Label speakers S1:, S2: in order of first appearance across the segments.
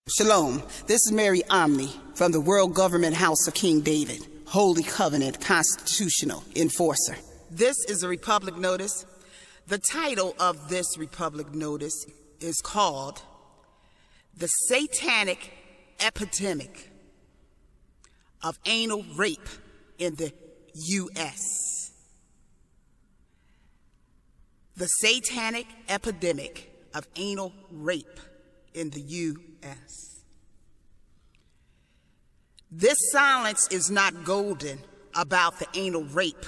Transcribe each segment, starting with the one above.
S1: Shalom, this is Mary Omni from the World Government House of King David, Holy Covenant Constitutional Enforcer. This is a Republic Notice. The title of this Republic Notice is called The Satanic Epidemic of Anal Rape in the U.S. The Satanic Epidemic of Anal Rape in the U.S. This silence is not golden about the anal rape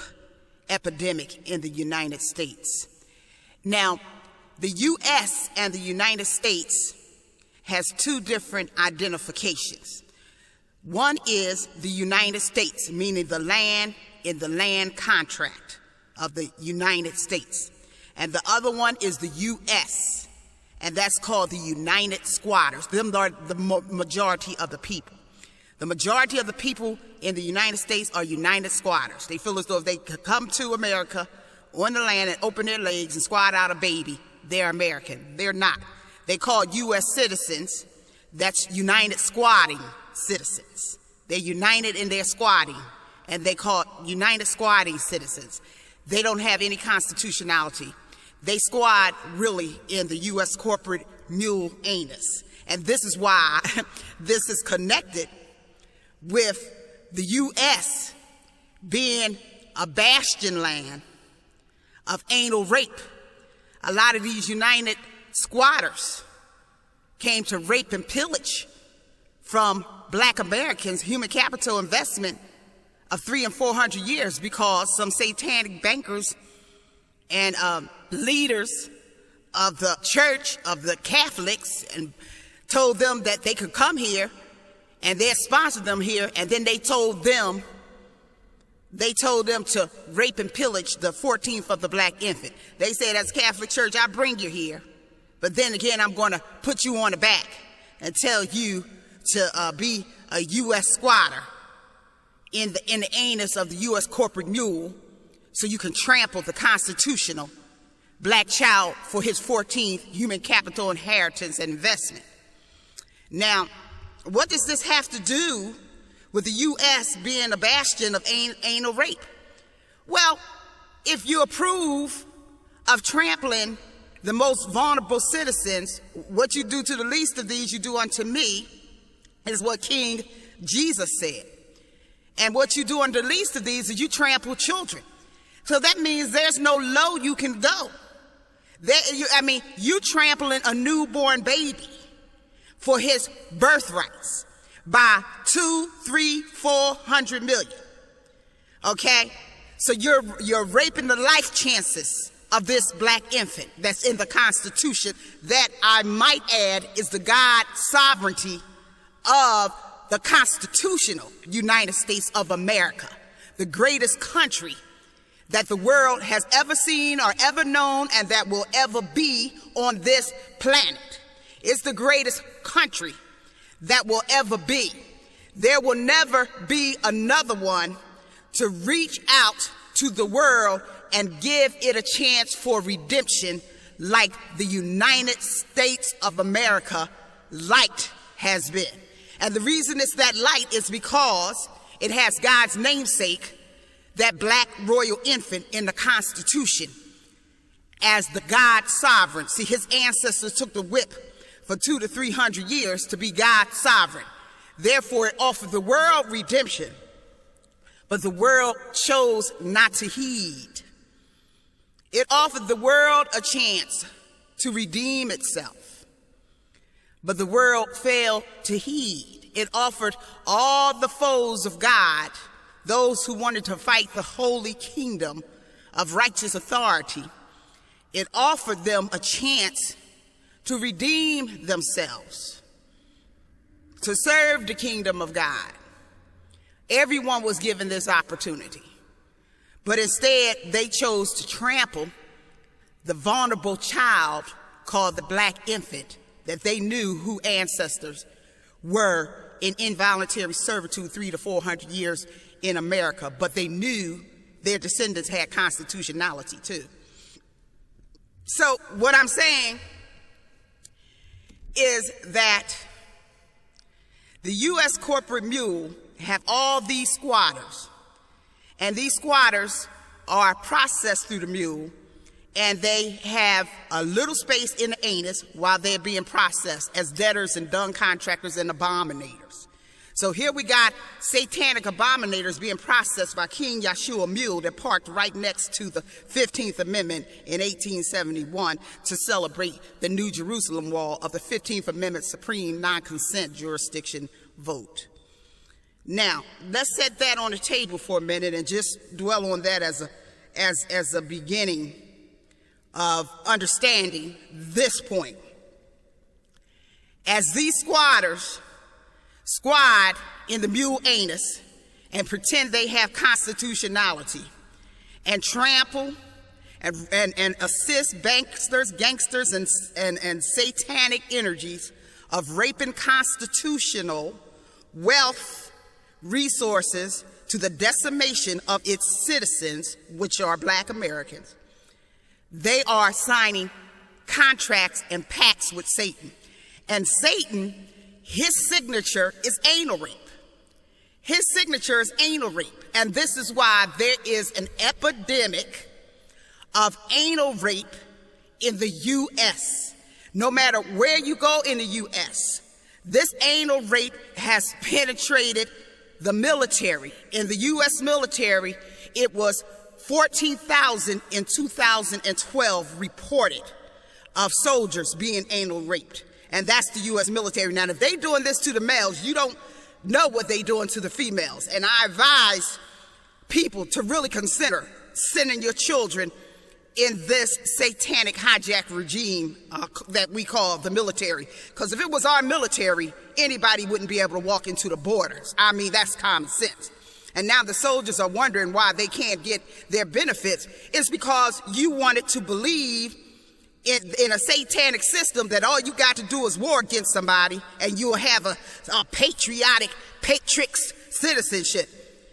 S1: epidemic in the United States. Now, the U.S. and the United States has two different identifications. One is the United States, meaning the land in the land contract of the United States. And the other one is the U.S., and that's called the United Squatters. Them are the majority of the people. The majority of the people in the United States are United Squatters. They feel as though if they could come to America on the land and open their legs and squat out a baby, they're American. They're not. They call U.S. citizens, that's United Squatting citizens. They're united in their squatting, and they call United Squatting citizens. They don't have any constitutionality. They squat really in the U.S. corporate mule anus. And this is why this is connected with the U.S. being a bastion land of anal rape. A lot of these United Squatters came to rape and pillage from Black Americans human capital investment of 300 and 400 years because some satanic bankers and leaders of the church, of the Catholics, and told them that they could come here and they sponsored them here, and then they told them to rape and pillage the 14th of the black infant. They said, as Catholic Church, I bring you here, but then again, I'm going to put you on the back and tell you to be a U.S. squatter in the anus of the U.S. corporate mule, so you can trample the constitutional black child for his 14th human capital inheritance and investment. Now, what does this have to do with the U.S. being a bastion of anal rape? Well, if you approve of trampling the most vulnerable citizens, what you do to the least of these, you do unto me, is what King Jesus said. And what you do unto the least of these is you trample children. So that means there's no low you can go. You trampling a newborn baby for his birthrights by 200, 300, 400 million. Okay? So you're raping the life chances of this black infant that's in the Constitution that, I might add, is the God sovereignty of the constitutional United States of America, the greatest country that the world has ever seen or ever known and that will ever be on this planet. It's the greatest country that will ever be. There will never be another one to reach out to the world and give it a chance for redemption like the United States of America light has been. And the reason it's that light is because it has God's namesake, that black royal infant in the Constitution, as the God sovereign. See, his ancestors took the whip for 200 to 300 years to be God sovereign. Therefore, it offered the world redemption, but the world chose not to heed. It offered the world a chance to redeem itself, but the world failed to heed. It offered all the foes of God, those who wanted to fight the holy kingdom of righteous authority, it offered them a chance to redeem themselves, to serve the kingdom of God. Everyone was given this opportunity, but instead they chose to trample the vulnerable child called the black infant that they knew who ancestors were in involuntary servitude 300 to 400 years in America, but they knew their descendants had constitutionality too. So what I'm saying is that The U.S. corporate mule have all these squatters, and these squatters are processed through the mule, and they have a little space in the anus while they're being processed as debtors and dung contractors and abominators. So here we got satanic abominators being processed by King Yahshua Mule that parked right next to the 15th Amendment in 1871 to celebrate the New Jerusalem Wall of the 15th Amendment Supreme Non-Consent Jurisdiction vote. Now, let's set that on the table for a minute and just dwell on that as a beginning of understanding this point. As these squatters squad in the mule anus and pretend they have constitutionality and trample and assist gangsters and satanic energies of raping constitutional wealth resources to the decimation of its citizens, which are Black Americans. They are signing contracts and pacts with Satan. And Satan, his signature is anal rape. His signature is anal rape. And this is why there is an epidemic of anal rape in the U.S. No matter where you go in the U.S., this anal rape has penetrated the military. In the U.S. military, it was 14,000 in 2012 reported of soldiers being anal raped. And that's the U.S. military. Now, if they're doing this to the males, you don't know what they're doing to the females. And I advise people to really consider sending your children in this satanic hijack regime that we call the military. Because if it was our military, anybody wouldn't be able to walk into the borders. I mean, that's common sense. And now the soldiers are wondering why they can't get their benefits. It's because you wanted to believe in a satanic system that all you got to do is war against somebody and you'll have a patriotic, patriots citizenship.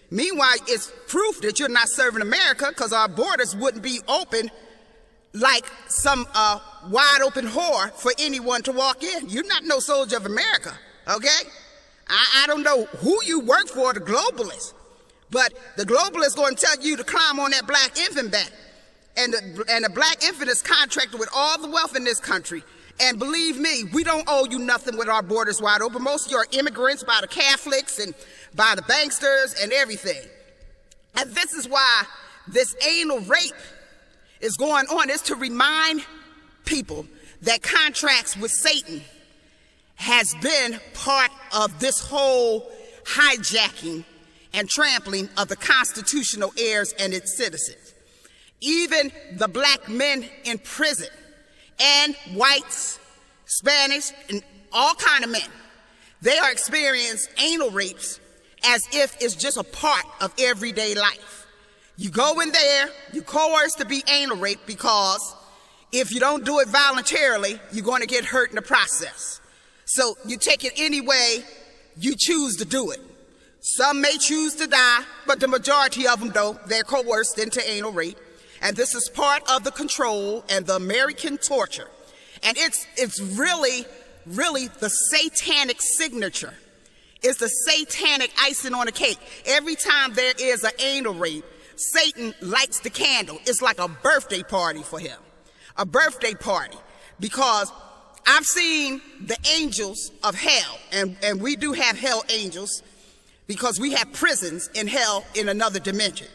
S1: Meanwhile, it's proof that you're not serving America, because our borders wouldn't be open like some wide open whore for anyone to walk in. You're not no soldier of America, okay? I don't know who you work for, the globalists, but the globalists going to tell you to climb on that black infant back. And the black infant is contracted with all the wealth in this country. And believe me, we don't owe you nothing with our borders wide open. Most of you are immigrants by the Catholics and by the banksters and everything. And this is why this anal rape is going on, is to remind people that contracts with Satan has been part of this whole hijacking and trampling of the constitutional heirs and its citizens. Even the black men in prison, and whites, Spanish, and all kind of men, they are experiencing anal rapes as if it's just a part of everyday life. You go in there, you coerced to be anal raped, because if you don't do it voluntarily, you're going to get hurt in the process. So you take it any way you choose to do it. Some may choose to die, but the majority of them don't. They're coerced into anal rape. And this is part of the control and the American torture. And it's really the satanic signature. It's the satanic icing on the cake. Every time there is an anal rape, Satan lights the candle. It's like a birthday party for him. A birthday party. Because I've seen the angels of hell, and we do have hell angels, because we have prisons in hell in another dimension.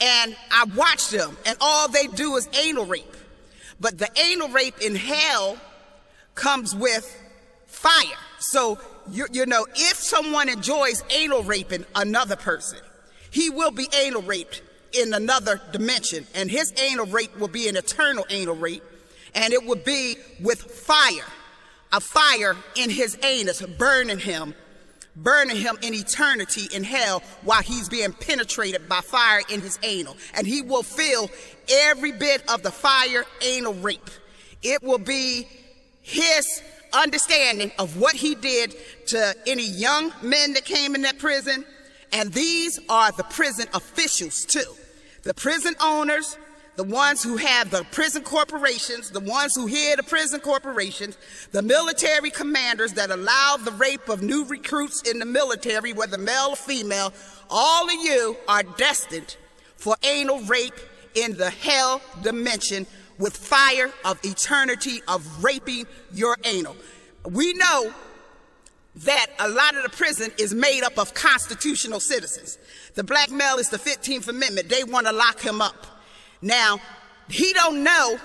S1: And I watch them, and all they do is anal rape. But the anal rape in hell comes with fire. So, you know, if someone enjoys anal raping another person, he will be anal raped in another dimension. And his anal rape will be an eternal anal rape. And it will be with fire, a fire in his anus, burning him in eternity in hell while he's being penetrated by fire in his anal. And he will feel every bit of the fire anal rape. It will be his understanding of what he did to any young men that came in that prison. And these are the prison officials too. The prison owners, the ones who have the prison corporations, the ones who hear the prison corporations, the military commanders that allow the rape of new recruits in the military, whether male or female, all of you are destined for anal rape in the hell dimension with fire of eternity of raping your anal. We know that a lot of the prison is made up of constitutional citizens. The black male is the 15th Amendment. They want to lock him up. Now, he don't know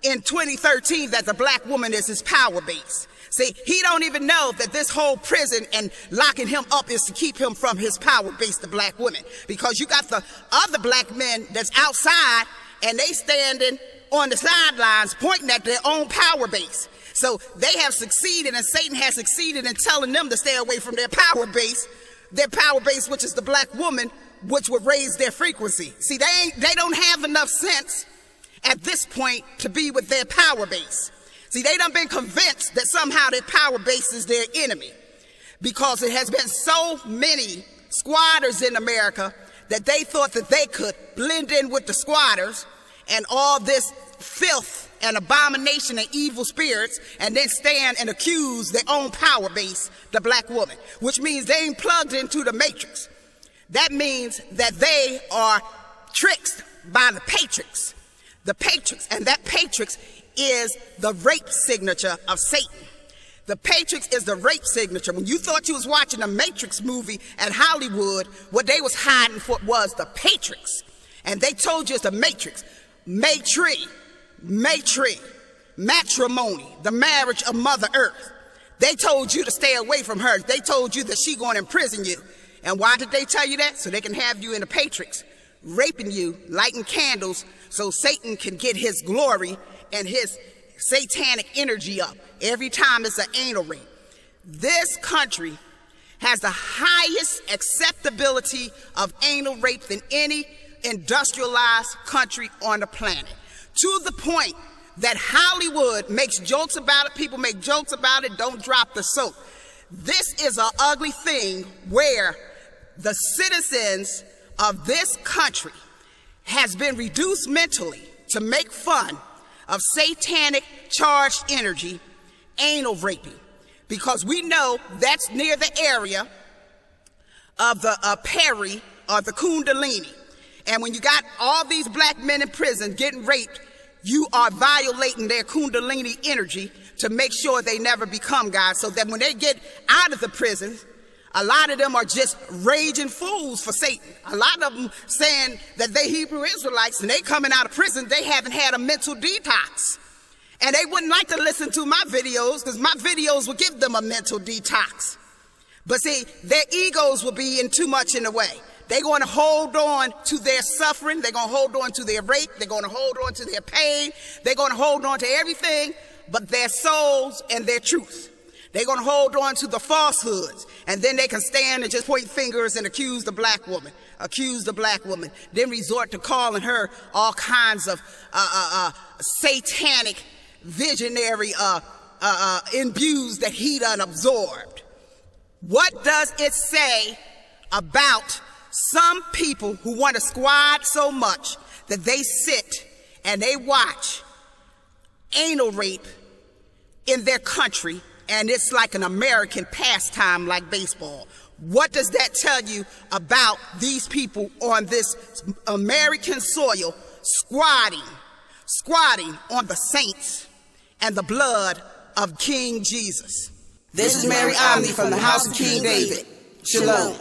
S1: in 2013 that the black woman is his power base. See, he don't even know that this whole prison and locking him up is to keep him from his power base, the black women. Because you got the other black men that's outside and they standing on the sidelines pointing at their own power base. So they have succeeded, and Satan has succeeded in telling them to stay away from their power base, which is the black woman, which would raise their frequency. See, they don't have enough sense at this point to be with their power base. See, they done been convinced that somehow their power base is their enemy, because it has been so many squatters in America that they thought that they could blend in with the squatters and all this filth and abomination and evil spirits, and then stand and accuse their own power base, the black woman, which means they ain't plugged into the matrix. That means that they are tricked by the Patrix. The Patrix, and that Patrix is the rape signature of Satan. The Patrix is the rape signature. When you thought you was watching a Matrix movie at Hollywood, what they was hiding for was the Patrix. And they told you it's the Matrix. Matrimony, the marriage of Mother Earth. They told you to stay away from her. They told you that she going to imprison you. And why did they tell you that? So they can have you in the Patrix, raping you, lighting candles, so Satan can get his glory and his satanic energy up every time it's an anal rape. This country has the highest acceptability of anal rape than any industrialized country on the planet, to the point that Hollywood makes jokes about it. People make jokes about it. Don't drop the soap. This is an ugly thing where the citizens of this country has been reduced mentally to make fun of satanic charged energy, anal raping, because we know that's near the area of the peri or the Kundalini. And when you got all these black men in prison getting raped, you are violating their Kundalini energy to make sure they never become God, so that when they get out of the prison, a lot of them are just raging fools for Satan. A lot of them saying that they Hebrew Israelites, and they coming out of prison, they haven't had a mental detox. And they wouldn't like to listen to my videos, because my videos will give them a mental detox. But see, their egos will be in too much in the way. They're going to hold on to their suffering. They're going to hold on to their rape. They're going to hold on to their pain. They're going to hold on to everything but their souls and their truth. They're going to hold on to the falsehoods, and then they can stand and just point fingers and accuse the black woman, then resort to calling her all kinds of satanic, visionary imbues that he done absorbed. What does it say about some people who want to squad so much that they sit and they watch anal rape in their country, and it's like an American pastime like baseball? What does that tell you about these people on this American soil squatting on the saints and the blood of King Jesus?
S2: This is Mary Omni from the house of King David. Shalom.